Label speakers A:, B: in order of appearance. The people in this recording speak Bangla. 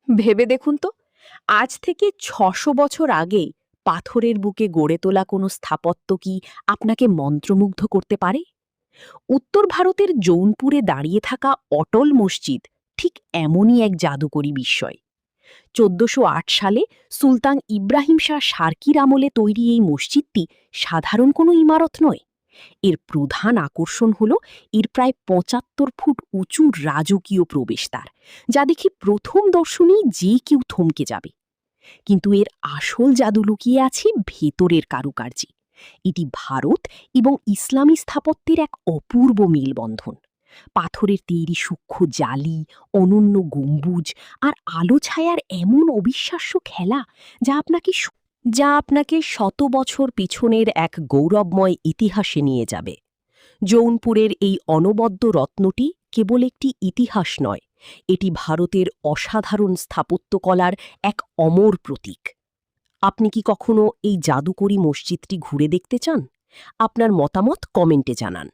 A: ভেবে দেখুন তো, আজ থেকে ৬০০ বছর আগে পাথরের বুকে গড়ে তোলা কোনো স্থাপত্য কি আপনাকে মন্ত্রমুগ্ধ করতে পারে? উত্তর ভারতের জৌনপুরে দাঁড়িয়ে থাকা অটল মসজিদ ঠিক এমনই এক জাদুকরী বিস্ময়। ১৪০৮ সালে সুলতান ইব্রাহিম শাহ সার্কির আমলে তৈরি এই মসজিদটি সাধারণ কোনো ইমারত নয়। এর প্রধান আকর্ষণ হল এর প্রায় ৭৫ ফুট উঁচু রাজকীয় প্রবেশদ্বার, যা দেখে প্রথম দর্শনেই যে কেউ থমকে যাবে। কিন্তু এর আসল জাদু লুকিয়ে আছে ভেতরের কারুকার্যে। এটি ভারত এবং ইসলামী স্থাপত্যের এক অপূর্ব মেলবন্ধন। পাথরের তৈরি সূক্ষ্ম জালি, অনন্য গম্বুজ আর আলো ছায়ার এমন অবিশ্বাস্য খেলা, যা আপনাকে শত বছর পিছনের এক গৌরবময় ইতিহাসে নিয়ে যাবে। জৌনপুরের এই অনবদ্য রত্নটি কেবল একটি ইতিহাস নয়, এটি ভারতের অসাধারণ স্থাপত্যকলার এক অমর প্রতীক। আপনি কি কখনো এই জাদুকরী মসজিদটি ঘুরে দেখতে চান? আপনার মতামত কমেন্টে জানান।